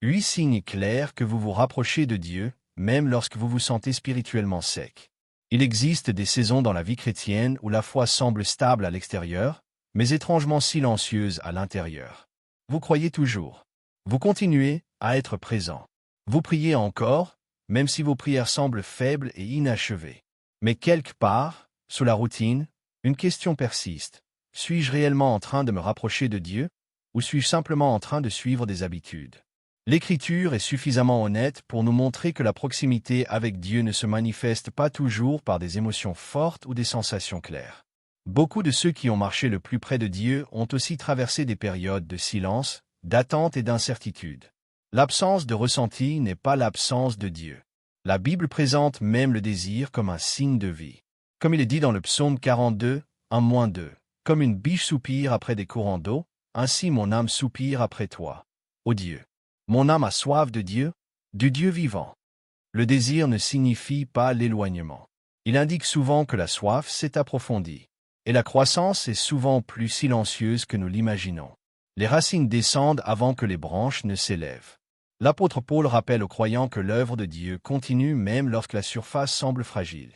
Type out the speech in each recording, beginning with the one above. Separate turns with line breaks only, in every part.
8 signes clairs que vous vous rapprochez de Dieu, même lorsque vous vous sentez spirituellement sec. Il existe des saisons dans la vie chrétienne où la foi semble stable à l'extérieur, mais étrangement silencieuse à l'intérieur. Vous croyez toujours. Vous continuez à être présent. Vous priez encore, même si vos prières semblent faibles et inachevées. Mais quelque part, sous la routine, une question persiste. Suis-je réellement en train de me rapprocher de Dieu, ou suis-je simplement en train de suivre des habitudes? L'Écriture est suffisamment honnête pour nous montrer que la proximité avec Dieu ne se manifeste pas toujours par des émotions fortes ou des sensations claires. Beaucoup de ceux qui ont marché le plus près de Dieu ont aussi traversé des périodes de silence, d'attente et d'incertide. L'absence de ressenti n'est pas l'absence de Dieu. La Bible présente même le désir comme un signe de vie. Comme il est dit dans le psaume 42, 1-2, « Comme une biche soupire après des courants d'eau, ainsi mon âme soupire après toi, ô Dieu. Mon âme a soif de Dieu, du Dieu vivant. » Le désir ne signifie pas l'éloignement. Il indique souvent que la soif s'est approfondie. Et la croissance est souvent plus silencieuse que nous l'imaginons. Les racines descendent avant que les branches ne s'élèvent. L'apôtre Paul rappelle aux croyants que l'œuvre de Dieu continue même lorsque la surface semble fragile.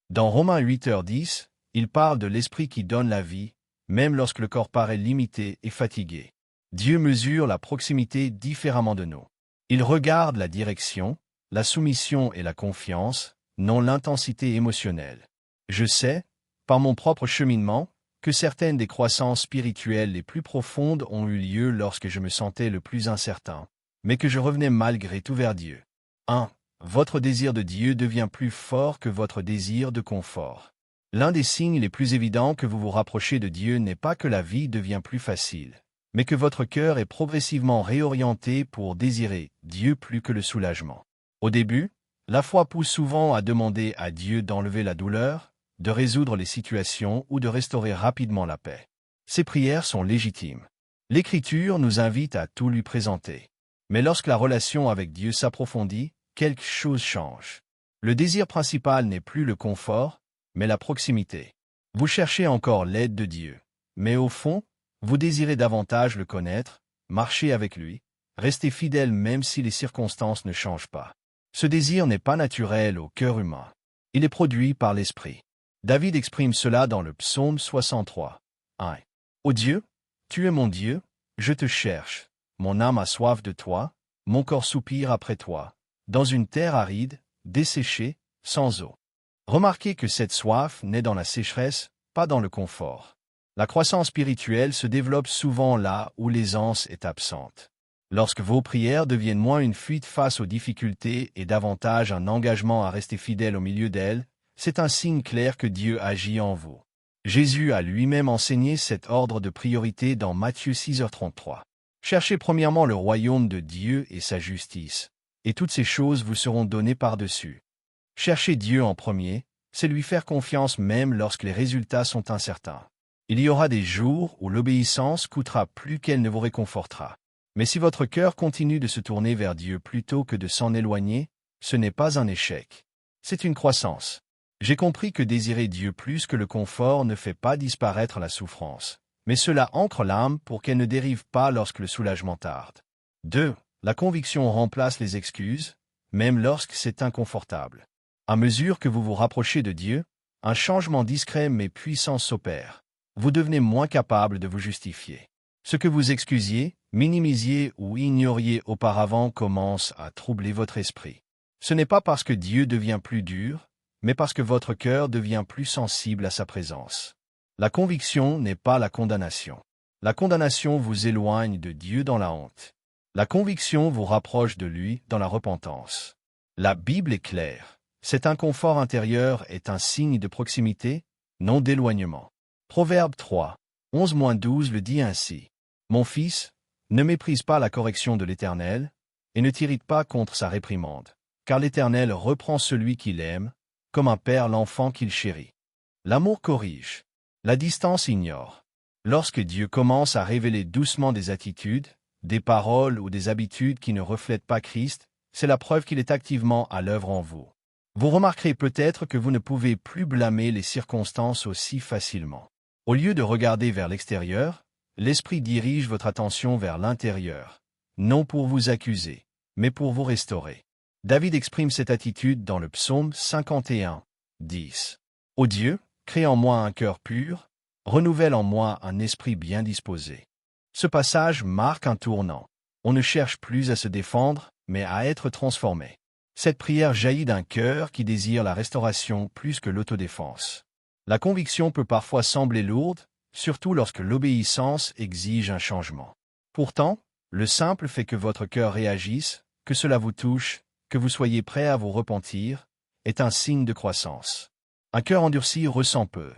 Dans Romains 8h10, il parle de l'esprit qui donne la vie, même lorsque le corps paraît limité et fatigué. Dieu mesure la proximité différemment de nous. Il regarde la direction, la soumission et la confiance, non l'intensité émotionnelle. Je sais, par mon propre cheminement, que certaines des croissances spirituelles les plus profondes ont eu lieu lorsque je me sentais le plus incertain, mais que je revenais malgré tout vers Dieu. 1. Votre désir de Dieu devient plus fort que votre désir de confort. L'un des signes les plus évidents que vous vous rapprochez de Dieu n'est pas que la vie devient plus facile, mais que votre cœur est progressivement réorienté pour désirer Dieu plus que le soulagement. Au début, la foi pousse souvent à demander à Dieu d'enlever la douleur, de résoudre les situations ou de restaurer rapidement la paix. Ces prières sont légitimes. L'Écriture nous invite à tout lui présenter. Mais lorsque la relation avec Dieu s'approfondit, quelque chose change. Le désir principal n'est plus le confort, mais la proximité. Vous cherchez encore l'aide de Dieu, mais au fond, vous désirez davantage le connaître, marcher avec lui, rester fidèle même si les circonstances ne changent pas. Ce désir n'est pas naturel au cœur humain. Il est produit par l'Esprit. David exprime cela dans le psaume 63. 1. Ô Dieu, tu es mon Dieu, je te cherche. Mon âme a soif de toi, mon corps soupire après toi, dans une terre aride, desséchée, sans eau. Remarquez que cette soif naît dans la sécheresse, pas dans le confort. La croissance spirituelle se développe souvent là où l'aisance est absente. Lorsque vos prières deviennent moins une fuite face aux difficultés et davantage un engagement à rester fidèle au milieu d'elles, c'est un signe clair que Dieu agit en vous. Jésus a lui-même enseigné cet ordre de priorité dans Matthieu 6h33. Cherchez premièrement le royaume de Dieu et sa justice, et toutes ces choses vous seront données par-dessus. Chercher Dieu en premier, c'est lui faire confiance même lorsque les résultats sont incertains. Il y aura des jours où l'obéissance coûtera plus qu'elle ne vous réconfortera. Mais si votre cœur continue de se tourner vers Dieu plutôt que de s'en éloigner, ce n'est pas un échec. C'est une croissance. J'ai compris que désirer Dieu plus que le confort ne fait pas disparaître la souffrance, mais cela ancre l'âme pour qu'elle ne dérive pas lorsque le soulagement tarde. 2. La conviction remplace les excuses, même lorsque c'est inconfortable. À mesure que vous vous rapprochez de Dieu, un changement discret mais puissant s'opère. Vous devenez moins capable de vous justifier. Ce que vous excusiez, minimisiez ou ignoriez auparavant commence à troubler votre esprit. Ce n'est pas parce que Dieu devient plus dur, mais parce que votre cœur devient plus sensible à sa présence. La conviction n'est pas la condamnation. La condamnation vous éloigne de Dieu dans la honte. La conviction vous rapproche de lui dans la repentance. La Bible est claire. Cet inconfort intérieur est un signe de proximité, non d'éloignement. Proverbe 3, 11-12 le dit ainsi. Mon fils, ne méprise pas la correction de l'Éternel, et ne t'irrite pas contre sa réprimande, car l'Éternel reprend celui qu'il aime, comme un père l'enfant qu'il chérit. L'amour corrige. La distance ignore. Lorsque Dieu commence à révéler doucement des attitudes, des paroles ou des habitudes qui ne reflètent pas Christ, c'est la preuve qu'il est activement à l'œuvre en vous. Vous remarquerez peut-être que vous ne pouvez plus blâmer les circonstances aussi facilement. Au lieu de regarder vers l'extérieur, l'Esprit dirige votre attention vers l'intérieur, non pour vous accuser, mais pour vous restaurer. David exprime cette attitude dans le psaume 51, 10. Ô Dieu, crée en moi un cœur pur, renouvelle en moi un esprit bien disposé. Ce passage marque un tournant. On ne cherche plus à se défendre, mais à être transformé. Cette prière jaillit d'un cœur qui désire la restauration plus que l'autodéfense. La conviction peut parfois sembler lourde, surtout lorsque l'obéissance exige un changement. Pourtant, le simple fait que votre cœur réagisse, que cela vous touche, que vous soyez prêt à vous repentir, est un signe de croissance. Un cœur endurci ressent peu.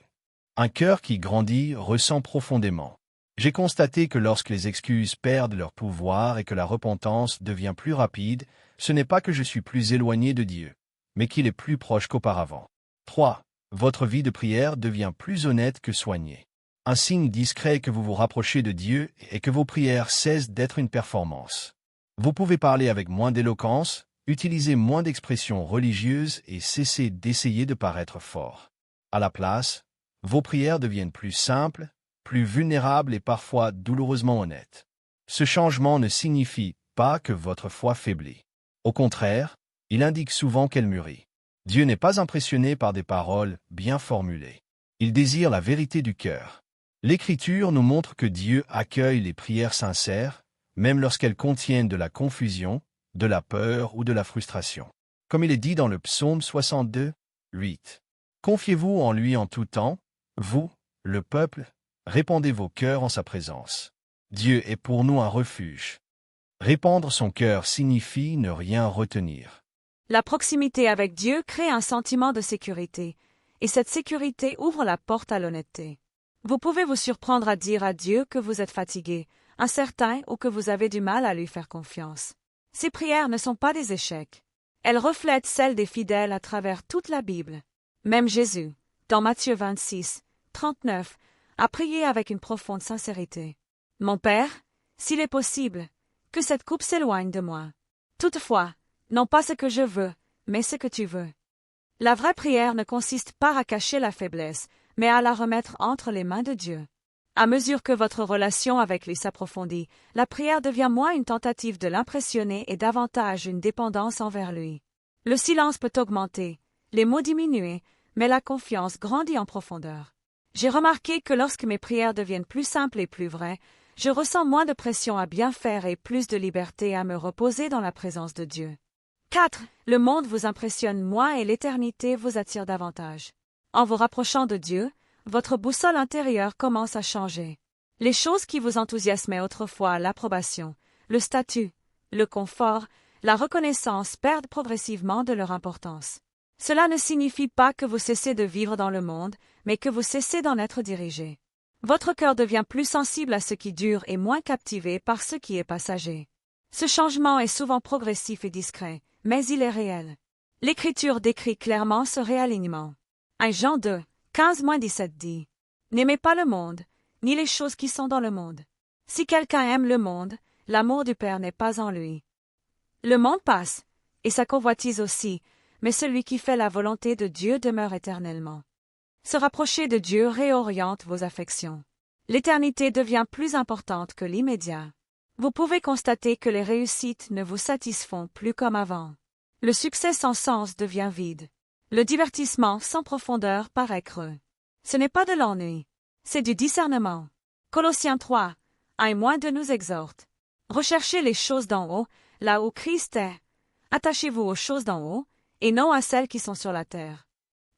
Un cœur qui grandit ressent profondément. J'ai constaté que lorsque les excuses perdent leur pouvoir et que la repentance devient plus rapide, ce n'est pas que je suis plus éloigné de Dieu, mais qu'il est plus proche qu'auparavant. 3. Votre vie de prière devient plus honnête que soignée. Un signe discret que vous vous rapprochez de Dieu est que vos prières cessent d'être une performance. Vous pouvez parler avec moins d'éloquence, utiliser moins d'expressions religieuses et cesser d'essayer de paraître fort. À la place, vos prières deviennent plus simples, plus vulnérables et parfois douloureusement honnêtes. Ce changement ne signifie pas que votre foi faiblit. Au contraire, il indique souvent qu'elle mûrit. Dieu n'est pas impressionné par des paroles bien formulées. Il désire la vérité du cœur. L'Écriture nous montre que Dieu accueille les prières sincères, même lorsqu'elles contiennent de la confusion, de la peur ou de la frustration. Comme il est dit dans le psaume 62, 8. Confiez-vous en lui en tout temps, vous, le peuple, répandez vos cœurs en sa présence. Dieu est pour nous un refuge. Répandre son cœur signifie ne rien retenir.
La proximité avec Dieu crée un sentiment de sécurité, et cette sécurité ouvre la porte à l'honnêteté. Vous pouvez vous surprendre à dire à Dieu que vous êtes fatigué, incertain ou que vous avez du mal à lui faire confiance. Ces prières ne sont pas des échecs. Elles reflètent celles des fidèles à travers toute la Bible. Même Jésus, dans Matthieu 26, 39, a prié avec une profonde sincérité. « Mon Père, s'il est possible, que cette coupe s'éloigne de moi. Toutefois, non pas ce que je veux, mais ce que tu veux. » La vraie prière ne consiste pas à cacher la faiblesse, mais à la remettre entre les mains de Dieu. À mesure que votre relation avec lui s'approfondit, la prière devient moins une tentative de l'impressionner et davantage une dépendance envers lui. Le silence peut augmenter, les mots diminuer, mais la confiance grandit en profondeur. J'ai remarqué que lorsque mes prières deviennent plus simples et plus vraies, je ressens moins de pression à bien faire et plus de liberté à me reposer dans la présence de Dieu. 4. Le monde vous impressionne moins et l'éternité vous attire davantage. En vous rapprochant de Dieu, votre boussole intérieure commence à changer. Les choses qui vous enthousiasmaient autrefois, l'approbation, le statut, le confort, la reconnaissance perdent progressivement de leur importance. Cela ne signifie pas que vous cessez de vivre dans le monde, mais que vous cessez d'en être dirigé. Votre cœur devient plus sensible à ce qui dure et moins captivé par ce qui est passager. Ce changement est souvent progressif et discret, mais il est réel. L'Écriture décrit clairement ce réalignement. 1 Jean 2, 15-17 dit « N'aimez pas le monde, ni les choses qui sont dans le monde. Si quelqu'un aime le monde, l'amour du Père n'est pas en lui. Le monde passe, et sa convoitise aussi, mais celui qui fait la volonté de Dieu demeure éternellement. » Se rapprocher de Dieu réoriente vos affections. L'éternité devient plus importante que l'immédiat. Vous pouvez constater que les réussites ne vous satisfont plus comme avant. Le succès sans sens devient vide. Le divertissement sans profondeur paraît creux. Ce n'est pas de l'ennui, c'est du discernement. Colossiens 3, 1-2 nous exhorte. Recherchez les choses d'en haut, là où Christ est. Attachez-vous aux choses d'en haut, et non à celles qui sont sur la terre.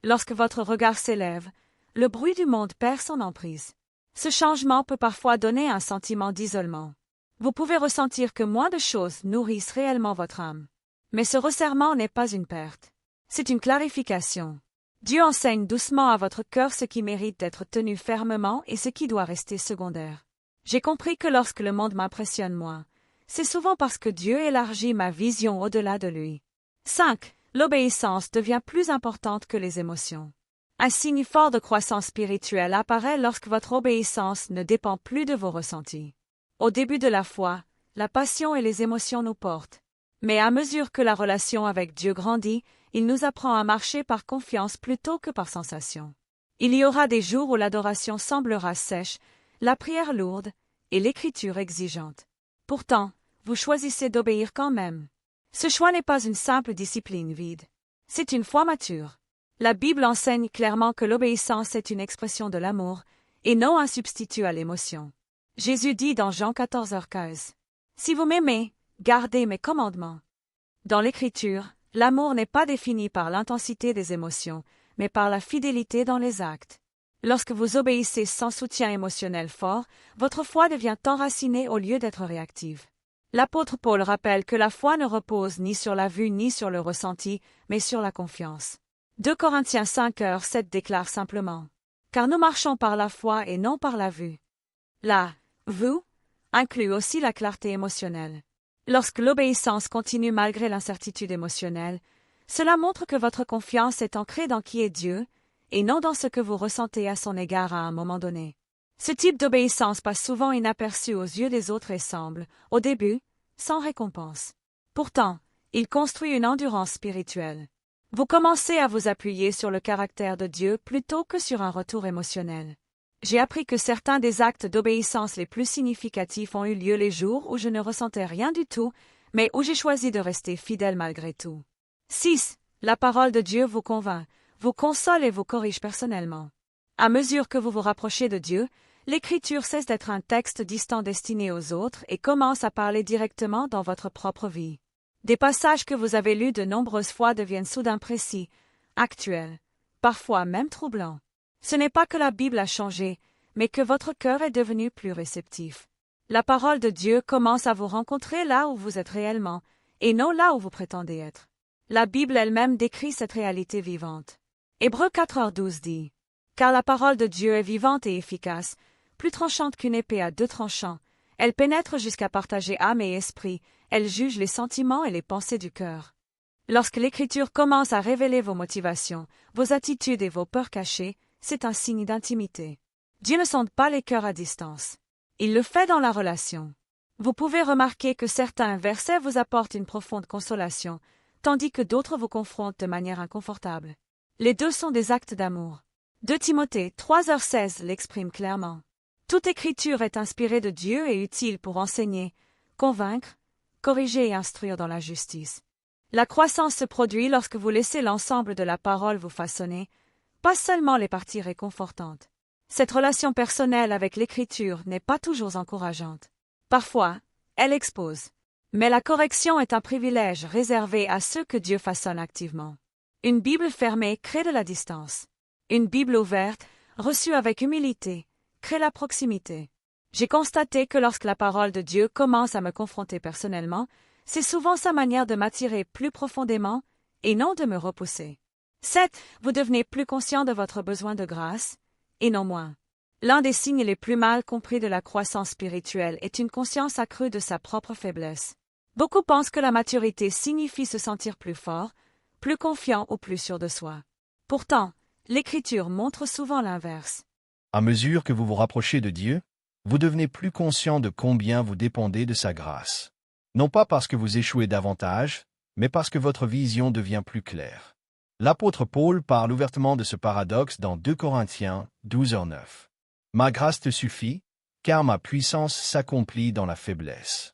Lorsque votre regard s'élève, le bruit du monde perd son emprise. Ce changement peut parfois donner un sentiment d'isolement. Vous pouvez ressentir que moins de choses nourrissent réellement votre âme. Mais ce resserrement n'est pas une perte. C'est une clarification. Dieu enseigne doucement à votre cœur ce qui mérite d'être tenu fermement et ce qui doit rester secondaire. J'ai compris que lorsque le monde m'impressionne moins, c'est souvent parce que Dieu élargit ma vision au-delà de lui. 5. L'obéissance devient plus importante que les émotions. Un signe fort de croissance spirituelle apparaît lorsque votre obéissance ne dépend plus de vos ressentis. Au début de la foi, la passion et les émotions nous portent. Mais à mesure que la relation avec Dieu grandit, il nous apprend à marcher par confiance plutôt que par sensation. Il y aura des jours où l'adoration semblera sèche, la prière lourde et l'écriture exigeante. Pourtant, vous choisissez d'obéir quand même. Ce choix n'est pas une simple discipline vide. C'est une foi mature. La Bible enseigne clairement que l'obéissance est une expression de l'amour, et non un substitut à l'émotion. Jésus dit dans Jean 14h15, « Si vous m'aimez, gardez mes commandements. » Dans l'Écriture, l'amour n'est pas défini par l'intensité des émotions, mais par la fidélité dans les actes. Lorsque vous obéissez sans soutien émotionnel fort, votre foi devient enracinée au lieu d'être réactive. L'apôtre Paul rappelle que la foi ne repose ni sur la vue ni sur le ressenti, mais sur la confiance. 2 Corinthiens 5h7 déclare simplement « Car nous marchons par la foi et non par la vue. » La « vue » inclut aussi la clarté émotionnelle. Lorsque l'obéissance continue malgré l'incertitude émotionnelle, cela montre que votre confiance est ancrée dans qui est Dieu, et non dans ce que vous ressentez à son égard à un moment donné. Ce type d'obéissance passe souvent inaperçu aux yeux des autres et semble, au début, sans récompense. Pourtant, il construit une endurance spirituelle. Vous commencez à vous appuyer sur le caractère de Dieu plutôt que sur un retour émotionnel. J'ai appris que certains des actes d'obéissance les plus significatifs ont eu lieu les jours où je ne ressentais rien du tout, mais où j'ai choisi de rester fidèle malgré tout. 6. La parole de Dieu vous convainc, vous console et vous corrige personnellement. À mesure que vous vous rapprochez de Dieu, l'Écriture cesse d'être un texte distant destiné aux autres et commence à parler directement dans votre propre vie. Des passages que vous avez lus de nombreuses fois deviennent soudain précis, actuels, parfois même troublants. Ce n'est pas que la Bible a changé, mais que votre cœur est devenu plus réceptif. La parole de Dieu commence à vous rencontrer là où vous êtes réellement, et non là où vous prétendez être. La Bible elle-même décrit cette réalité vivante. Hébreux 4h12 dit « Car la parole de Dieu est vivante et efficace, plus tranchante qu'une épée à 2 tranchants. Elle pénètre jusqu'à partager âme et esprit, elle juge les sentiments et les pensées du cœur. » Lorsque l'Écriture commence à révéler vos motivations, vos attitudes et vos peurs cachées, c'est un signe d'intimité. Dieu ne sonde pas les cœurs à distance. Il le fait dans la relation. Vous pouvez remarquer que certains versets vous apportent une profonde consolation, tandis que d'autres vous confrontent de manière inconfortable. Les deux sont des actes d'amour. 2 Timothée 3h16 l'exprime clairement. Toute écriture est inspirée de Dieu et utile pour enseigner, convaincre, corriger et instruire dans la justice. La croissance se produit lorsque vous laissez l'ensemble de la parole vous façonner, pas seulement les parties réconfortantes. Cette relation personnelle avec l'Écriture n'est pas toujours encourageante. Parfois, elle expose. Mais la correction est un privilège réservé à ceux que Dieu façonne activement. Une Bible fermée crée de la distance. Une Bible ouverte, reçue avec humilité, crée la proximité. J'ai constaté que lorsque la parole de Dieu commence à me confronter personnellement, c'est souvent sa manière de m'attirer plus profondément et non de me repousser. 7. Vous devenez plus conscient de votre besoin de grâce, et non moins. L'un des signes les plus mal compris de la croissance spirituelle est une conscience accrue de sa propre faiblesse. Beaucoup pensent que la maturité signifie se sentir plus fort, plus confiant ou plus sûr de soi. Pourtant, l'Écriture montre souvent l'inverse.
À mesure que vous vous rapprochez de Dieu, vous devenez plus conscient de combien vous dépendez de sa grâce. Non pas parce que vous échouez davantage, mais parce que votre vision devient plus claire. L'apôtre Paul parle ouvertement de ce paradoxe dans 2 Corinthiens 12h9. « Ma grâce te suffit, car ma puissance s'accomplit dans la faiblesse. »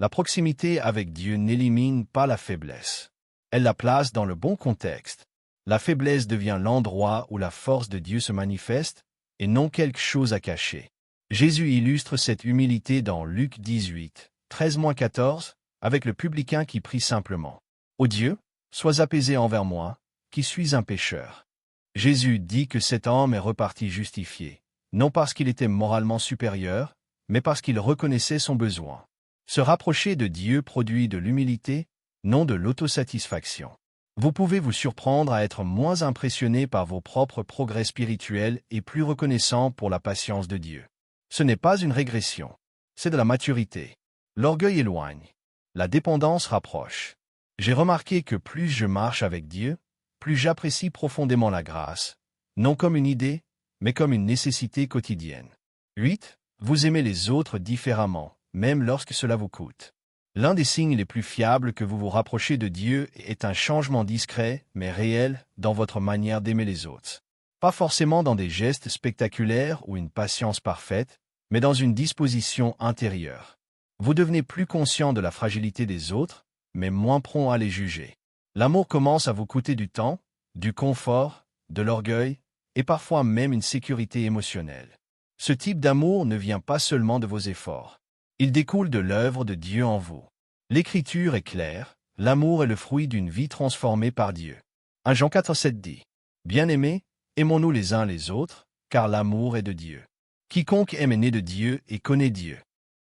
La proximité avec Dieu n'élimine pas la faiblesse. Elle la place dans le bon contexte. La faiblesse devient l'endroit où la force de Dieu se manifeste, et non quelque chose à cacher. Jésus illustre cette humilité dans Luc 18, 13-14, avec le publicain qui prie simplement. « Ô Dieu, sois apaisé envers moi, qui suis un pécheur. » Jésus dit que cet homme est reparti justifié, non parce qu'il était moralement supérieur, mais parce qu'il reconnaissait son besoin. Se rapprocher de Dieu produit de l'humilité, non de l'autosatisfaction. Vous pouvez vous surprendre à être moins impressionné par vos propres progrès spirituels et plus reconnaissant pour la patience de Dieu. Ce n'est pas une régression, c'est de la maturité. L'orgueil éloigne, la dépendance rapproche. J'ai remarqué que plus je marche avec Dieu, plus j'apprécie profondément la grâce, non comme une idée, mais comme une nécessité quotidienne. 8. Vous aimez les autres différemment, même lorsque cela vous coûte. L'un des signes les plus fiables que vous vous rapprochez de Dieu est un changement discret, mais réel, dans votre manière d'aimer les autres. Pas forcément dans des gestes spectaculaires ou une patience parfaite, mais dans une disposition intérieure. Vous devenez plus conscient de la fragilité des autres, mais moins prompt à les juger. L'amour commence à vous coûter du temps, du confort, de l'orgueil, et parfois même une sécurité émotionnelle. Ce type d'amour ne vient pas seulement de vos efforts. Il découle de l'œuvre de Dieu en vous. L'Écriture est claire, l'amour est le fruit d'une vie transformée par Dieu. 1 Jean 4,7 dit « Bien-aimés, aimons-nous les uns les autres, car l'amour est de Dieu. Quiconque aime est né de Dieu et connaît Dieu. »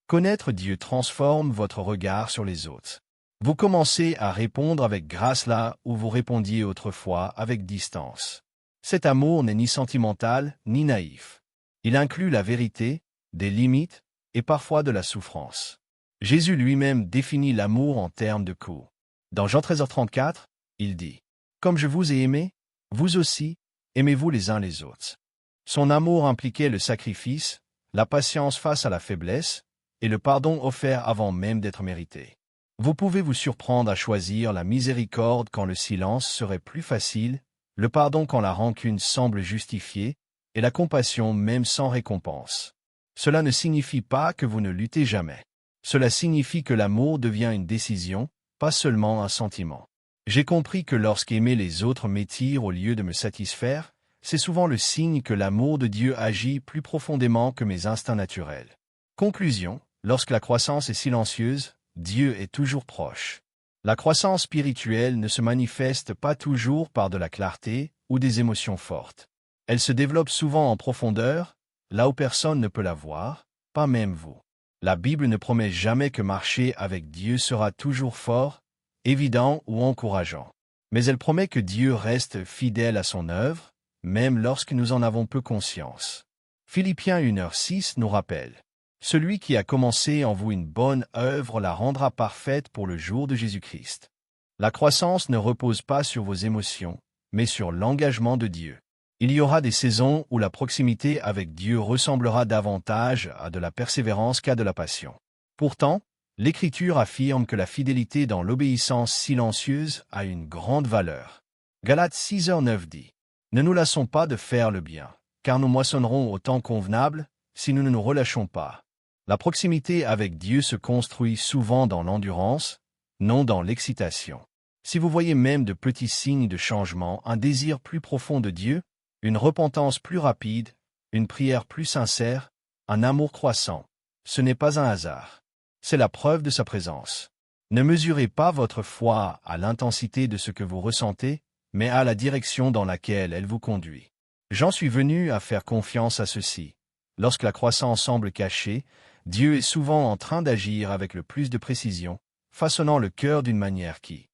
Connaître Dieu transforme votre regard sur les autres. Vous commencez à répondre avec grâce là où vous répondiez autrefois avec distance. Cet amour n'est ni sentimental ni naïf. Il inclut la vérité, des limites et parfois de la souffrance. Jésus lui-même définit l'amour en termes de coups. Dans Jean 13h34, il dit « Comme je vous ai aimé, vous aussi, aimez-vous les uns les autres. » Son amour impliquait le sacrifice, la patience face à la faiblesse et le pardon offert avant même d'être mérité. Vous pouvez vous surprendre à choisir la miséricorde quand le silence serait plus facile, le pardon quand la rancune semble justifiée, et la compassion même sans récompense. Cela ne signifie pas que vous ne luttez jamais. Cela signifie que l'amour devient une décision, pas seulement un sentiment. J'ai compris que lorsqu'aimer les autres m'étire au lieu de me satisfaire, c'est souvent le signe que l'amour de Dieu agit plus profondément que mes instincts naturels. Conclusion, lorsque la croissance est silencieuse, Dieu est toujours proche. La croissance spirituelle ne se manifeste pas toujours par de la clarté ou des émotions fortes. Elle se développe souvent en profondeur, là où personne ne peut la voir, pas même vous. La Bible ne promet jamais que marcher avec Dieu sera toujours fort, évident ou encourageant. Mais elle promet que Dieu reste fidèle à son œuvre, même lorsque nous en avons peu conscience. Philippiens 1h6 nous rappelle « Celui qui a commencé en vous une bonne œuvre la rendra parfaite pour le jour de Jésus-Christ. » La croissance ne repose pas sur vos émotions, mais sur l'engagement de Dieu. Il y aura des saisons où la proximité avec Dieu ressemblera davantage à de la persévérance qu'à de la passion. Pourtant, l'Écriture affirme que la fidélité dans l'obéissance silencieuse a une grande valeur. Galates 6h9 dit « Ne nous lassons pas de faire le bien, car nous moissonnerons au temps convenable si nous ne nous relâchons pas. » La proximité avec Dieu se construit souvent dans l'endurance, non dans l'excitation. Si vous voyez même de petits signes de changement, un désir plus profond de Dieu, une repentance plus rapide, une prière plus sincère, un amour croissant, ce n'est pas un hasard. C'est la preuve de sa présence. Ne mesurez pas votre foi à l'intensité de ce que vous ressentez, mais à la direction dans laquelle elle vous conduit. J'en suis venu à faire confiance à ceci. Lorsque la croissance semble cachée, Dieu est souvent en train d'agir avec le plus de précision, façonnant le cœur d'une manière qui